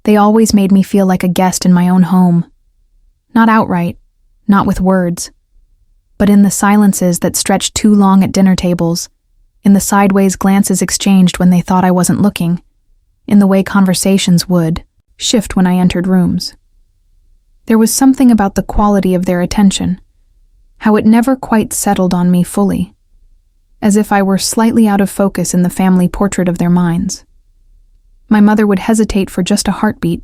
They always made me feel like a guest in my own home. Not outright, not with words, but in the silences that stretched too long at dinner tables, in the sideways glances exchanged when they thought I wasn't looking, in the way conversations would shift when I entered rooms. There was something about the quality of their attention, how it never quite settled on me fully, as if I were slightly out of focus in the family portrait of their minds. My mother would hesitate for just a heartbeat,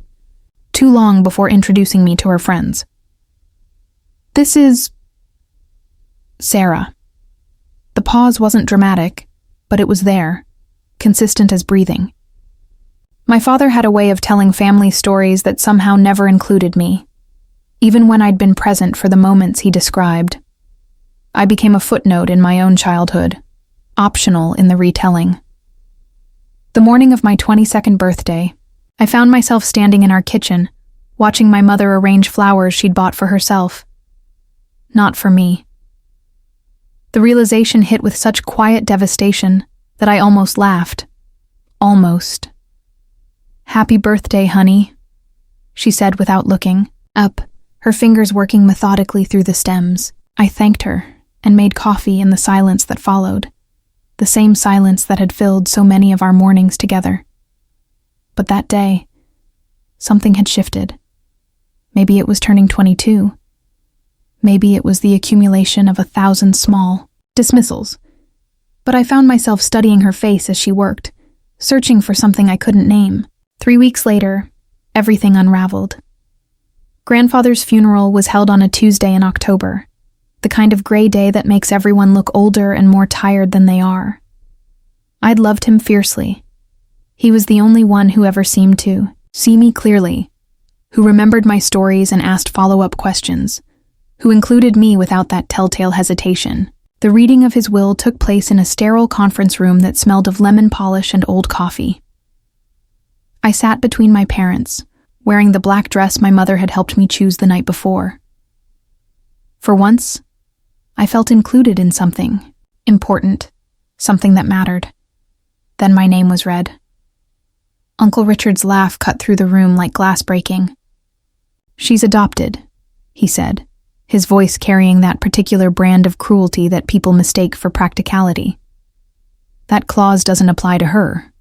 too long before introducing me to her friends. "This is Sarah." The pause wasn't dramatic, but it was there, consistent as breathing. My father had a way of telling family stories that somehow never included me, even when I'd been present for the moments he described. I became a footnote in my own childhood, optional in the retelling. The morning of my 22nd birthday, I found myself standing in our kitchen, watching my mother arrange flowers she'd bought for herself. Not for me. The realization hit with such quiet devastation that I almost laughed. Almost. "Happy birthday, honey," she said without looking up, her fingers working methodically through the stems. I thanked her and made coffee in the silence that followed, the same silence that had filled so many of our mornings together. But that day, something had shifted. Maybe it was turning 22. Maybe it was the accumulation of 1,000 small dismissals. But I found myself studying her face as she worked, searching for something I couldn't name. 3 weeks later, everything unraveled. Grandfather's funeral was held on a Tuesday in October, the kind of gray day that makes everyone look older and more tired than they are. I'd loved him fiercely. He was the only one who ever seemed to see me clearly, who remembered my stories and asked follow-up questions, who included me without that telltale hesitation. The reading of his will took place in a sterile conference room that smelled of lemon polish and old coffee. I sat between my parents, wearing the black dress my mother had helped me choose the night before. For once, I felt included in something important, something that mattered. Then my name was read. Uncle Richard's laugh cut through the room like glass breaking. "She's adopted," he said, his voice carrying that particular brand of cruelty that people mistake for practicality. "That clause doesn't apply to her."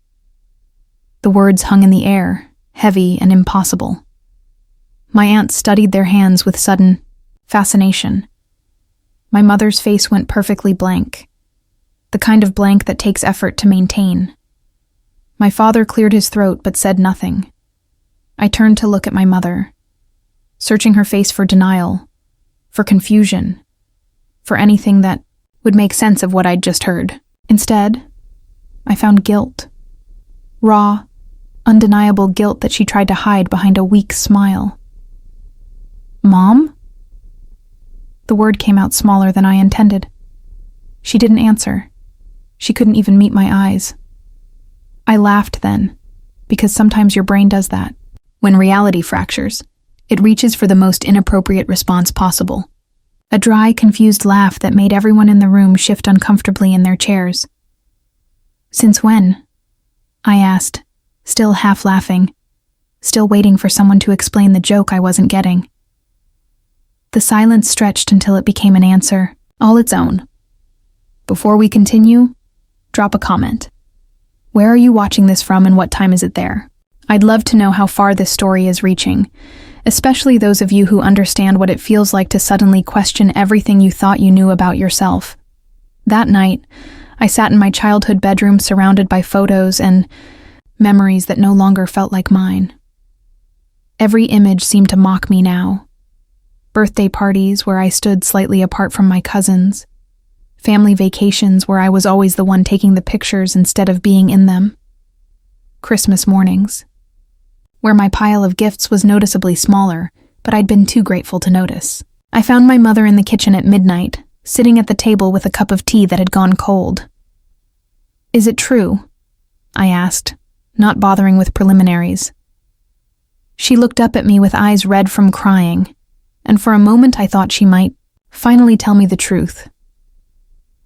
The words hung in the air, heavy and impossible. My aunts studied their hands with sudden fascination. My mother's face went perfectly blank, the kind of blank that takes effort to maintain. My father cleared his throat but said nothing. I turned to look at my mother, searching her face for denial, for confusion, for anything that would make sense of what I'd just heard. Instead, I found guilt. Raw, undeniable guilt that she tried to hide behind a weak smile. "Mom?" The word came out smaller than I intended. She didn't answer. She couldn't even meet my eyes. I laughed then, because sometimes your brain does that. When reality fractures, it reaches for the most inappropriate response possible. A dry, confused laugh that made everyone in the room shift uncomfortably in their chairs. "Since when?" I asked, still half laughing, still waiting for someone to explain the joke I wasn't getting. The silence stretched until it became an answer, all its own. Before we continue, drop a comment. Where are you watching this from and what time is it there? I'd love to know how far this story is reaching, especially those of you who understand what it feels like to suddenly question everything you thought you knew about yourself. That night, I sat in my childhood bedroom surrounded by photos and memories that no longer felt like mine. Every image seemed to mock me now. Birthday parties where I stood slightly apart from my cousins. Family vacations where I was always the one taking the pictures instead of being in them. Christmas mornings, where my pile of gifts was noticeably smaller, but I'd been too grateful to notice. I found my mother in the kitchen at midnight, sitting at the table with a cup of tea that had gone cold. "Is it true?" I asked, not bothering with preliminaries. She looked up at me with eyes red from crying, and for a moment I thought she might finally tell me the truth.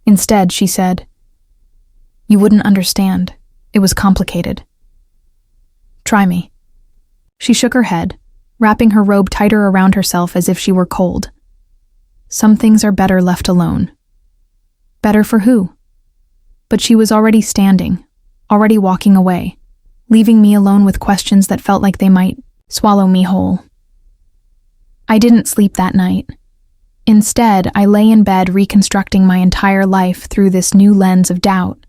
Instead, she said, "You wouldn't understand. It was complicated." "Try me." She shook her head, wrapping her robe tighter around herself as if she were cold. Some things are better left alone. Better for who? But she was already standing, already walking away, leaving me alone with questions that felt like they might swallow me whole. I didn't sleep that night. Instead, I lay in bed reconstructing my entire life through this new lens of doubt.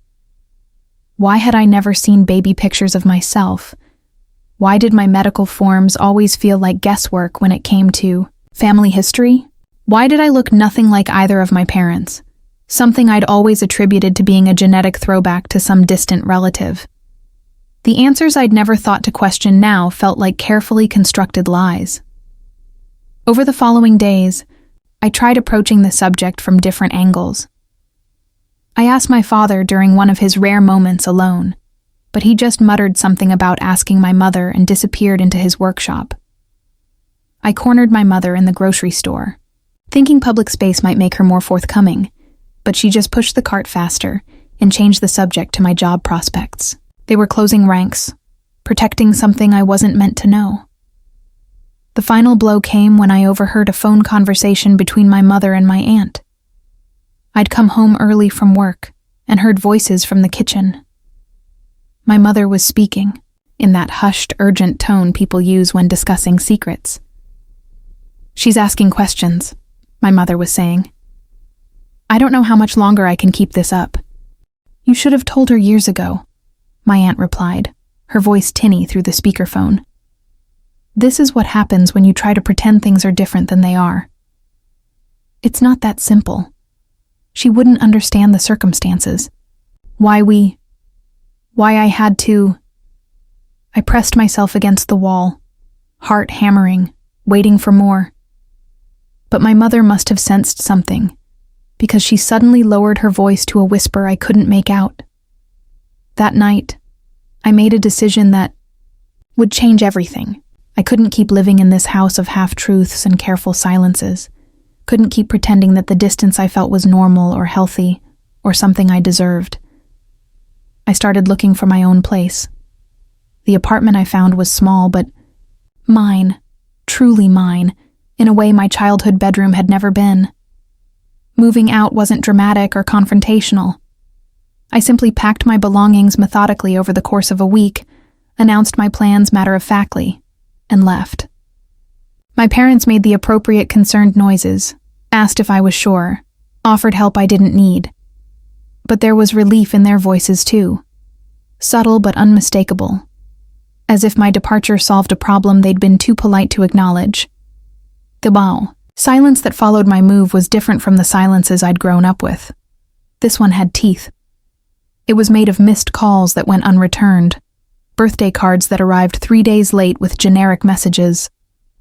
Why had I never seen baby pictures of myself? Why did my medical forms always feel like guesswork when it came to family history? Why did I look nothing like either of my parents? Something I'd always attributed to being a genetic throwback to some distant relative. The answers I'd never thought to question now felt like carefully constructed lies. Over the following days, I tried approaching the subject from different angles. I asked my father during one of his rare moments alone, but he just muttered something about asking my mother and disappeared into his workshop. I cornered my mother in the grocery store, thinking public space might make her more forthcoming, but she just pushed the cart faster and changed the subject to my job prospects. They were closing ranks, protecting something I wasn't meant to know. The final blow came when I overheard a phone conversation between my mother and my aunt. I'd come home early from work and heard voices from the kitchen. My mother was speaking, in that hushed, urgent tone people use when discussing secrets. "She's asking questions," my mother was saying. "I don't know how much longer I can keep this up." "You should have told her years ago," my aunt replied, her voice tinny through the speakerphone. "This is what happens when you try to pretend things are different than they are. It's not that simple. She wouldn't understand the circumstances. Why I had to..." I pressed myself against the wall, heart hammering, waiting for more. But my mother must have sensed something, because she suddenly lowered her voice to a whisper I couldn't make out. That night, I made a decision that would change everything. I couldn't keep living in this house of half-truths and careful silences. Couldn't keep pretending that the distance I felt was normal or healthy or something I deserved. I started looking for my own place. The apartment I found was small, but mine, truly mine, in a way my childhood bedroom had never been. Moving out wasn't dramatic or confrontational. I simply packed my belongings methodically over the course of a week, announced my plans matter-of-factly, and left. My parents made the appropriate concerned noises, asked if I was sure, offered help I didn't need. But there was relief in their voices too, subtle but unmistakable, as if my departure solved a problem they'd been too polite to acknowledge. The silence that followed my move was different from the silences I'd grown up with. This one had teeth. It was made of missed calls that went unreturned, birthday cards that arrived 3 days late with generic messages,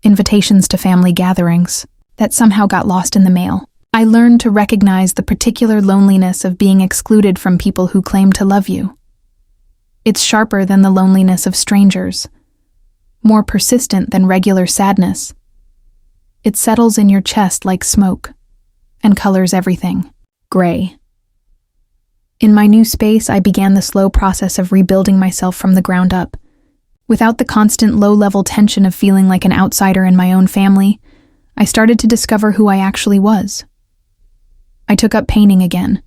invitations to family gatherings that somehow got lost in the mail. I learned to recognize the particular loneliness of being excluded from people who claim to love you. It's sharper than the loneliness of strangers, more persistent than regular sadness. It settles in your chest like smoke and colors everything gray. In my new space, I began the slow process of rebuilding myself from the ground up. Without the constant low-level tension of feeling like an outsider in my own family, I started to discover who I actually was. I took up painting again,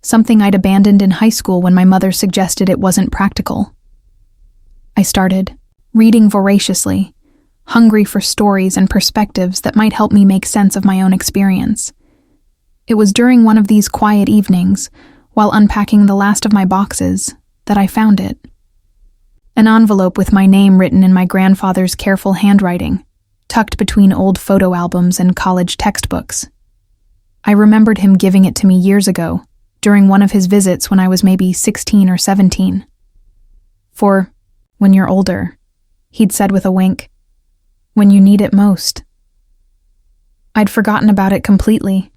something I'd abandoned in high school when my mother suggested it wasn't practical. I started reading voraciously, hungry for stories and perspectives that might help me make sense of my own experience. It was during one of these quiet evenings, while unpacking the last of my boxes, that I found it. An envelope with my name written in my grandfather's careful handwriting, tucked between old photo albums and college textbooks. I remembered him giving it to me years ago, during one of his visits when I was maybe 16 or 17. "For when you're older," he'd said with a wink, "when you need it most." I'd forgotten about it completely,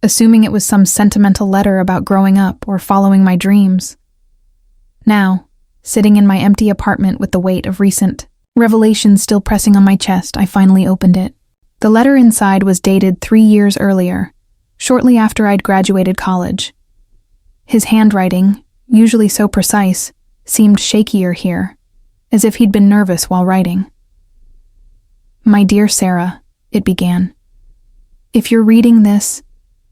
assuming it was some sentimental letter about growing up or following my dreams. Now, sitting in my empty apartment with the weight of recent revelations still pressing on my chest, I finally opened it. The letter inside was dated 3 years earlier, shortly after I'd graduated college. His handwriting, usually so precise, seemed shakier here, as if he'd been nervous while writing. My dear Sarah, it began. If you're reading this,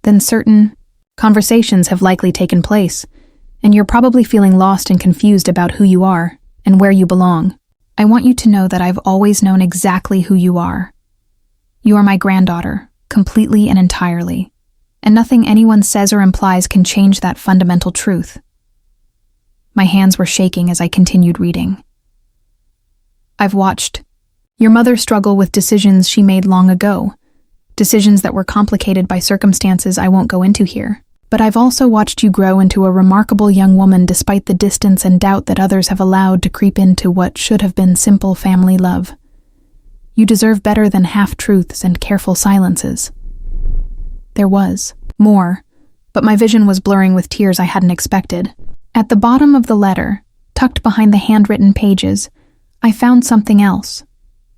then certain conversations have likely taken place, and you're probably feeling lost and confused about who you are and where you belong. I want you to know that I've always known exactly who you are. You are my granddaughter, completely and entirely, and nothing anyone says or implies can change that fundamental truth. My hands were shaking as I continued reading. I've watched your mother struggle with decisions she made long ago, decisions that were complicated by circumstances I won't go into here. But I've also watched you grow into a remarkable young woman despite the distance and doubt that others have allowed to creep into what should have been simple family love. You deserve better than half-truths and careful silences. There was more, but my vision was blurring with tears I hadn't expected. At the bottom of the letter, tucked behind the handwritten pages, I found something else.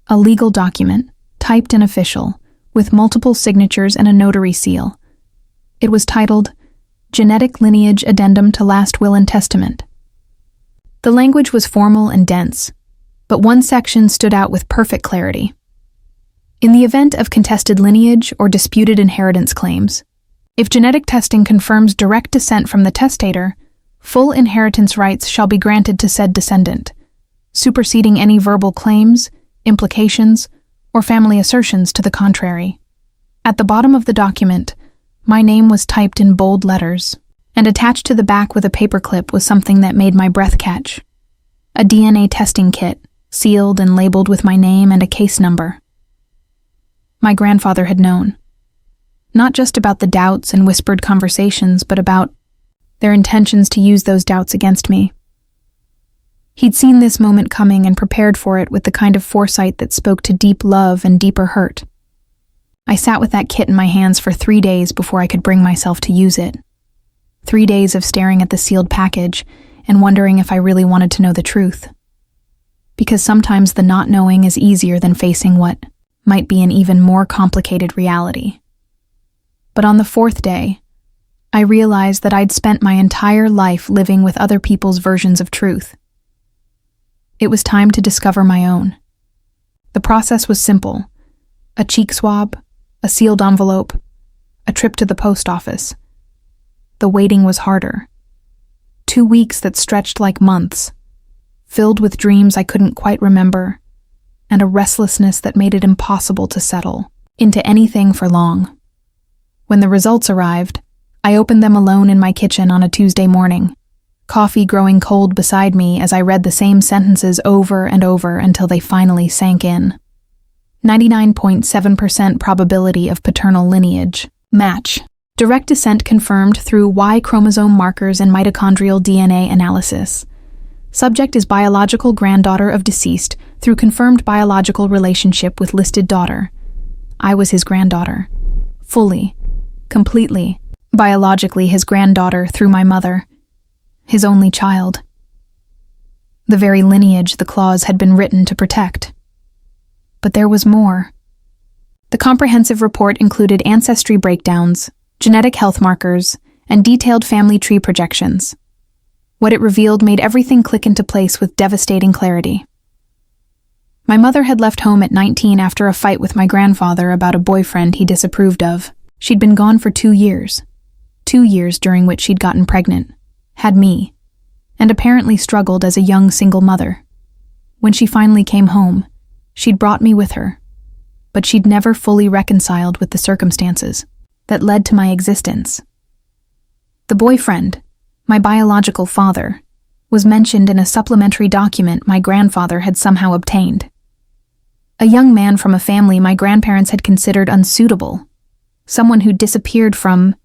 A legal document, typed and official, with multiple signatures and a notary seal. It was titled, Genetic Lineage Addendum to Last Will and Testament. The language was formal and dense, but one section stood out with perfect clarity. In the event of contested lineage or disputed inheritance claims, if genetic testing confirms direct descent from the testator, full inheritance rights shall be granted to said descendant, superseding any verbal claims, implications, or family assertions to the contrary. At the bottom of the document, my name was typed in bold letters, and attached to the back with a paperclip was something that made my breath catch. A DNA testing kit, sealed and labeled with my name and a case number. My grandfather had known. Not just about the doubts and whispered conversations, but about their intentions to use those doubts against me. He'd seen this moment coming and prepared for it with the kind of foresight that spoke to deep love and deeper hurt. I sat with that kit in my hands for 3 days before I could bring myself to use it. 3 days of staring at the sealed package and wondering if I really wanted to know the truth. Because sometimes the not knowing is easier than facing what might be an even more complicated reality. But on the 4th day, I realized that I'd spent my entire life living with other people's versions of truth. It was time to discover my own. The process was simple. A cheek swab, a sealed envelope, a trip to the post office. The waiting was harder. 2 weeks that stretched like months, filled with dreams I couldn't quite remember, and a restlessness that made it impossible to settle into anything for long. When the results arrived, I opened them alone in my kitchen on a Tuesday morning, coffee growing cold beside me as I read the same sentences over and over until they finally sank in. 99.7% probability of paternal lineage. Match. Direct descent confirmed through Y chromosome markers and mitochondrial DNA analysis. Subject is biological granddaughter of deceased through confirmed biological relationship with listed daughter. I was his granddaughter. Fully, completely, biologically his granddaughter through my mother. His only child. The very lineage the clause had been written to protect. But there was more. The comprehensive report included ancestry breakdowns, genetic health markers, and detailed family tree projections. What it revealed made everything click into place with devastating clarity. My mother had left home at 19 after a fight with my grandfather about a boyfriend he disapproved of. She'd been gone for 2 years. 2 years during which she'd gotten pregnant, had me, and apparently struggled as a young single mother. When she finally came home, she'd brought me with her, but she'd never fully reconciled with the circumstances that led to my existence. The boyfriend, my biological father, was mentioned in a supplementary document my grandfather had somehow obtained. A young man from a family my grandparents had considered unsuitable, someone who disappeared from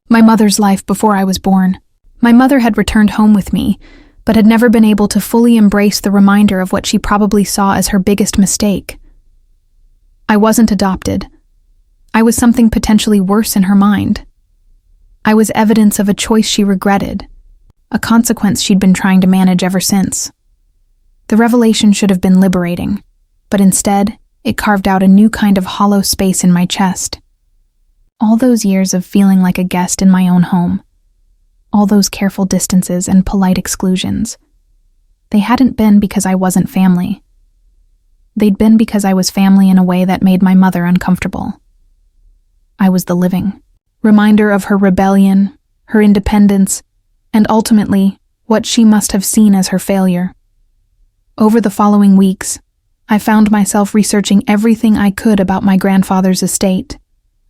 my mother's life before I was born. My mother had returned home with me, but had never been able to fully embrace the reminder of what she probably saw as her biggest mistake. I wasn't adopted. I was something potentially worse in her mind. I was evidence of a choice she regretted, a consequence she'd been trying to manage ever since. The revelation should have been liberating, but instead, it carved out a new kind of hollow space in my chest. All those years of feeling like a guest in my own home, all those careful distances and polite exclusions, they hadn't been because I wasn't family. They'd been because I was family in a way that made my mother uncomfortable. I was the living reminder of her rebellion, her independence, and ultimately, what she must have seen as her failure. Over the following weeks, I found myself researching everything I could about my grandfather's estate,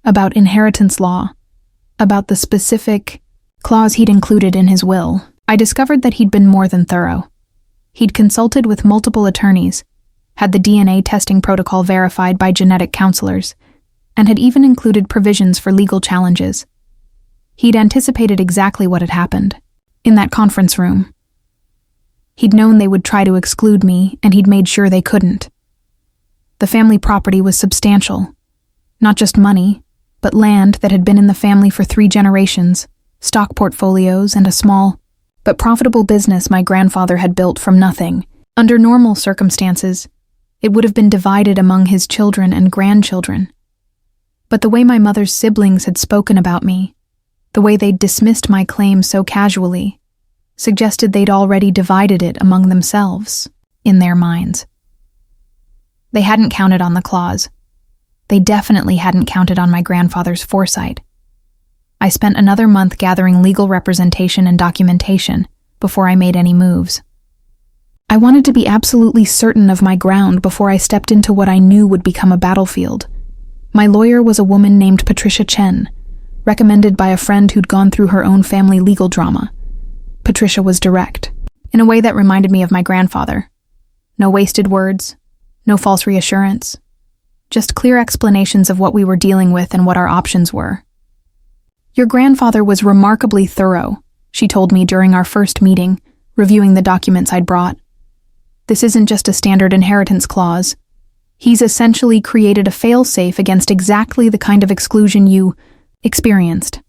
about inheritance law, about the specific clause he'd included in his will. I discovered that he'd been more than thorough. He'd consulted with multiple attorneys, had the DNA testing protocol verified by genetic counselors, and had even included provisions for legal challenges. He'd anticipated exactly what had happened, in that conference room. He'd known they would try to exclude me, and he'd made sure they couldn't. The family property was substantial. Not just money, but land that had been in the family for 3 generations, stock portfolios, and a small, but profitable business my grandfather had built from nothing. Under normal circumstances, it would have been divided among his children and grandchildren. But the way my mother's siblings had spoken about me, the way they'd dismissed my claim so casually, suggested they'd already divided it among themselves, in their minds. They hadn't counted on the clause. They definitely hadn't counted on my grandfather's foresight. I spent another month gathering legal representation and documentation before I made any moves. I wanted to be absolutely certain of my ground before I stepped into what I knew would become a battlefield. My lawyer was a woman named Patricia Chen, recommended by a friend who'd gone through her own family legal drama. Patricia was direct, in a way that reminded me of my grandfather. No wasted words, no false reassurance, just clear explanations of what we were dealing with and what our options were. "Your grandfather was remarkably thorough," she told me during our first meeting, reviewing the documents I'd brought. "This isn't just a standard inheritance clause. He's essentially created a fail-safe against exactly the kind of exclusion you experienced.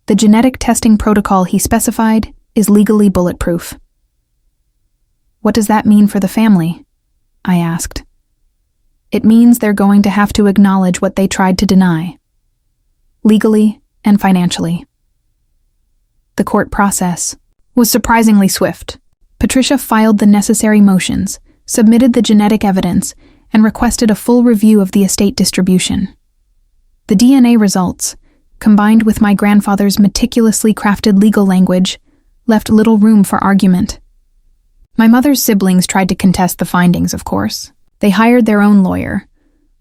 The genetic testing protocol he specified is legally bulletproof." "What does that mean for the family?" I asked. "It means they're going to have to acknowledge what they tried to deny, legally and financially." The court process was surprisingly swift. Patricia filed the necessary motions, submitted the genetic evidence, and requested a full review of the estate distribution. The DNA results, combined with my grandfather's meticulously crafted legal language, left little room for argument. My mother's siblings tried to contest the findings, of course. They hired their own lawyer,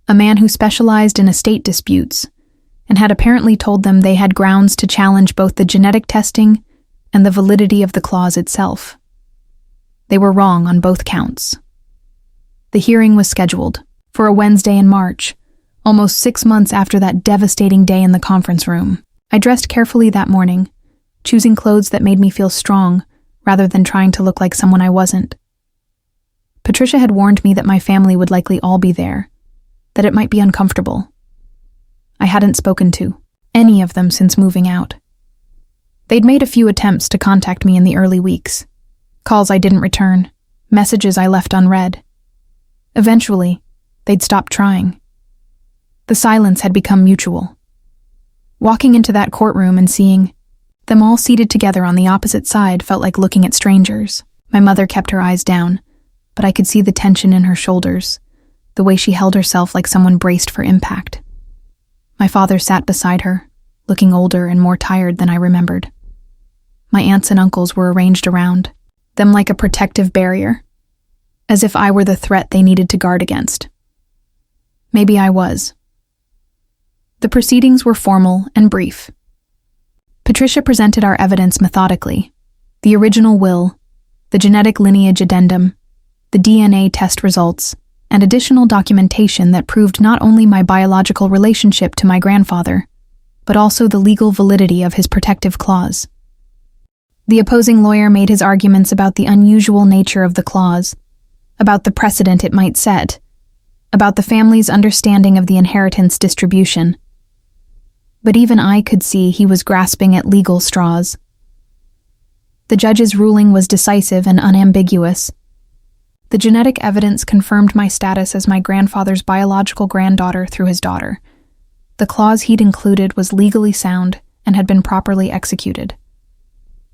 a man who specialized in estate disputes, and had apparently told them they had grounds to challenge both the genetic testing and the validity of the clause itself. They were wrong on both counts. The hearing was scheduled for a Wednesday in March, almost 6 months after that devastating day in the conference room. I dressed carefully that morning, choosing clothes that made me feel strong rather than trying to look like someone I wasn't. Patricia had warned me that my family would likely all be there, that it might be uncomfortable. I hadn't spoken to any of them since moving out. They'd made a few attempts to contact me in the early weeks, calls I didn't return, messages I left unread. Eventually, they'd stopped trying. The silence had become mutual. Walking into that courtroom and seeing them all seated together on the opposite side felt like looking at strangers. My mother kept her eyes down, but I could see the tension in her shoulders, the way she held herself like someone braced for impact. My father sat beside her, looking older and more tired than I remembered. My aunts and uncles were arranged around, them like a protective barrier, as if I were the threat they needed to guard against. Maybe I was. The proceedings were formal and brief. Patricia presented our evidence methodically: the original will, the genetic lineage addendum, the DNA test results, and additional documentation that proved not only my biological relationship to my grandfather, but also the legal validity of his protective clause. The opposing lawyer made his arguments about the unusual nature of the clause, about the precedent it might set, about the family's understanding of the inheritance distribution. But even I could see he was grasping at legal straws. The judge's ruling was decisive and unambiguous. The genetic evidence confirmed my status as my grandfather's biological granddaughter through his daughter. The clause he'd included was legally sound and had been properly executed.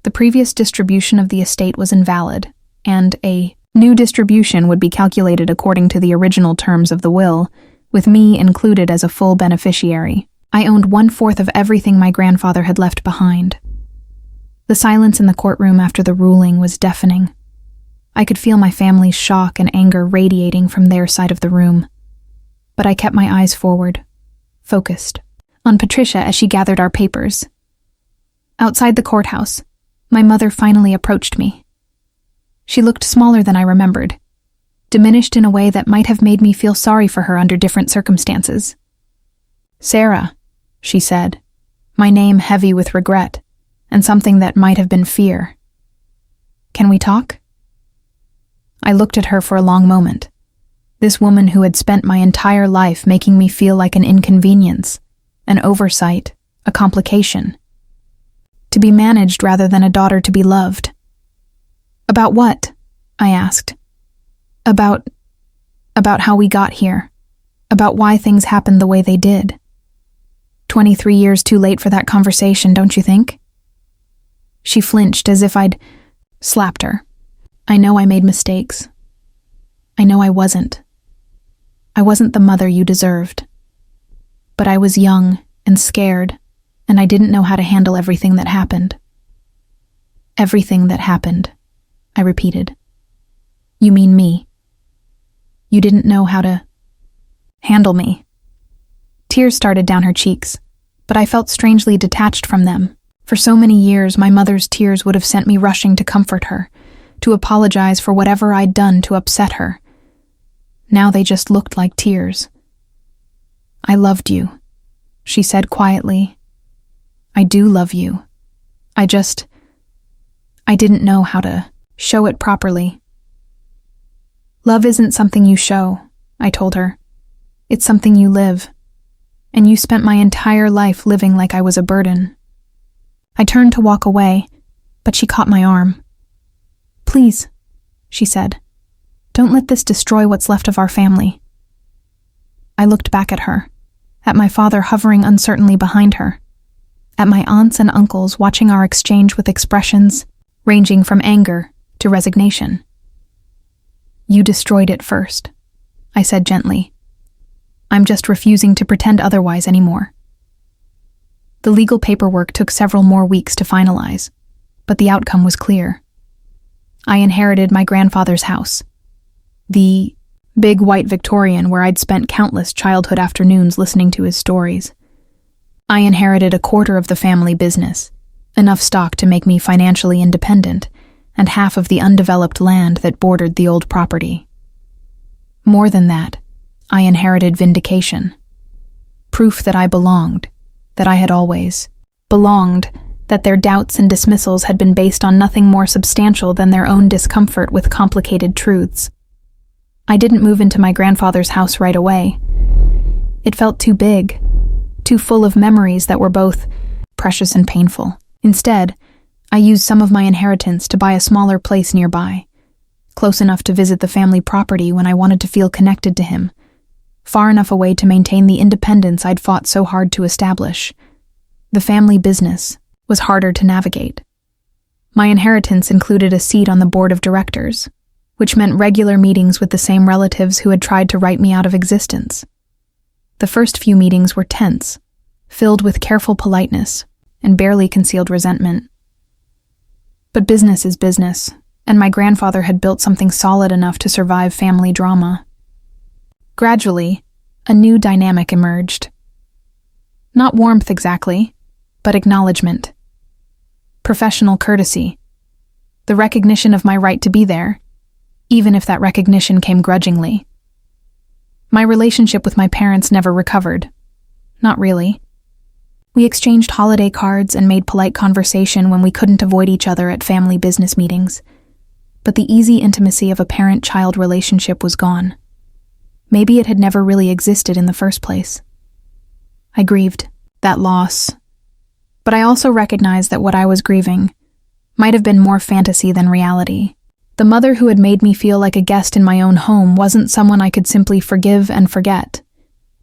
The previous distribution of the estate was invalid, and a New distribution would be calculated according to the original terms of the will, with me included as a full beneficiary. I owned 1/4 of everything my grandfather had left behind. The silence in the courtroom after the ruling was deafening. I could feel my family's shock and anger radiating from their side of the room. But I kept my eyes forward, focused, on Patricia as she gathered our papers. Outside the courthouse, my mother finally approached me. She looked smaller than I remembered, diminished in a way that might have made me feel sorry for her under different circumstances. "Sarah," she said, my name heavy with regret, and something that might have been fear. "Can we talk?" I looked at her for a long moment. This woman who had spent my entire life making me feel like an inconvenience, an oversight, a complication. To be managed rather than a daughter to be loved. "About what?" I asked. About how we got here. About why things happened the way they did. 23 years too late for that conversation, don't you think? She flinched as if I'd slapped her. I know I made mistakes. I know I wasn't. I wasn't the mother you deserved. But I was young and scared, and I didn't know how to handle everything that happened. Everything that happened, I repeated. You mean me? You didn't know how to handle me. Tears started down her cheeks, but I felt strangely detached from them. For so many years, my mother's tears would have sent me rushing to comfort her, to apologize for whatever I'd done to upset her. Now they just looked like tears. "I loved you," she said quietly. "I do love you. I didn't know how to show it properly." "Love isn't something you show," I told her. "It's something you live. And you spent my entire life living like I was a burden." I turned to walk away, but she caught my arm. "Please," she said, "don't let this destroy what's left of our family." I looked back at her, at my father hovering uncertainly behind her, at my aunts and uncles watching our exchange with expressions ranging from anger to resignation. "You destroyed it first," I said gently. "I'm just refusing to pretend otherwise anymore." The legal paperwork took several more weeks to finalize, but the outcome was clear. I inherited my grandfather's house. The big white Victorian where I'd spent countless childhood afternoons listening to his stories. I inherited 1/4 of the family business, enough stock to make me financially independent, and half of the undeveloped land that bordered the old property. More than that, I inherited vindication. Proof that I belonged, that I had always belonged, that their doubts and dismissals had been based on nothing more substantial than their own discomfort with complicated truths. I didn't move into my grandfather's house right away. It felt too big, too full of memories that were both precious and painful. Instead, I used some of my inheritance to buy a smaller place nearby, close enough to visit the family property when I wanted to feel connected to him, far enough away to maintain the independence I'd fought so hard to establish. The family business was harder to navigate. My inheritance included a seat on the board of directors, which meant regular meetings with the same relatives who had tried to write me out of existence. The first few meetings were tense, filled with careful politeness and barely concealed resentment. But business is business, and my grandfather had built something solid enough to survive family drama. Gradually, a new dynamic emerged. Not warmth exactly, but acknowledgement. Professional courtesy. The recognition of my right to be there, even if that recognition came grudgingly. My relationship with my parents never recovered. Not really. We exchanged holiday cards and made polite conversation when we couldn't avoid each other at family business meetings. But the easy intimacy of a parent-child relationship was gone. Maybe it had never really existed in the first place. I grieved that loss. But I also recognized that what I was grieving might have been more fantasy than reality. The mother who had made me feel like a guest in my own home wasn't someone I could simply forgive and forget,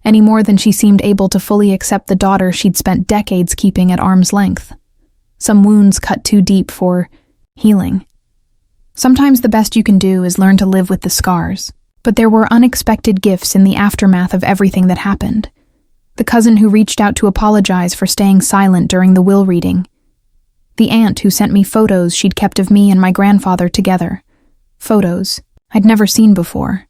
any more than she seemed able to fully accept the daughter she'd spent decades keeping at arm's length. Some wounds cut too deep for healing. Sometimes the best you can do is learn to live with the scars. But there were unexpected gifts in the aftermath of everything that happened. The cousin who reached out to apologize for staying silent during the will reading. The aunt who sent me photos she'd kept of me and my grandfather together. Photos I'd never seen before.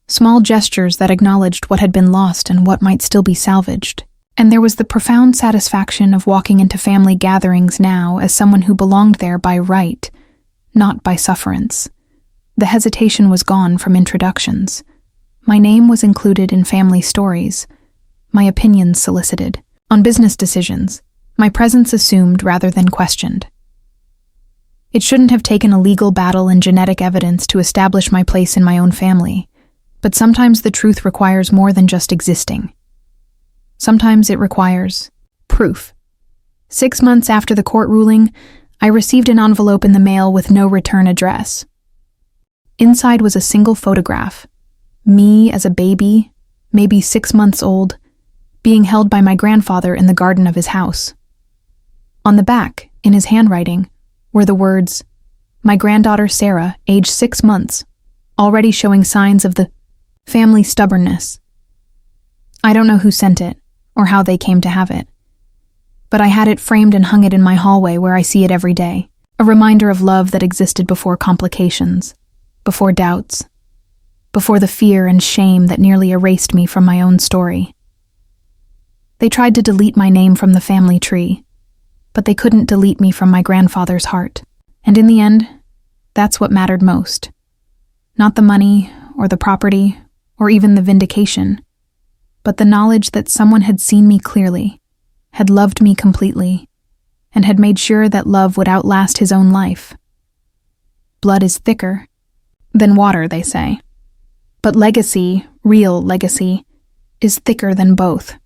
Small gestures that acknowledged what had been lost and what might still be salvaged. And there was the profound satisfaction of walking into family gatherings now as someone who belonged there by right, not by sufferance. The hesitation was gone from introductions. My name was included in family stories, my opinions solicited. On business decisions, my presence assumed rather than questioned. It shouldn't have taken a legal battle and genetic evidence to establish my place in my own family, but sometimes the truth requires more than just existing. Sometimes it requires proof. 6 months after the court ruling, I received an envelope in the mail with no return address. Inside was a single photograph, me as a baby, maybe 6 months old, being held by my grandfather in the garden of his house. On the back, in his handwriting, were the words, "My granddaughter Sarah, age 6 months, already showing signs of the family stubbornness." I don't know who sent it, or how they came to have it. But I had it framed and hung it in my hallway where I see it every day, a reminder of love that existed before complications, before doubts, before the fear and shame that nearly erased me from my own story. They tried to delete my name from the family tree, but they couldn't delete me from my grandfather's heart. And in the end, that's what mattered most. Not the money, or the property, or even the vindication, but the knowledge that someone had seen me clearly, had loved me completely, and had made sure that love would outlast his own life. Blood is thicker than water, they say. But legacy, real legacy, is thicker than both.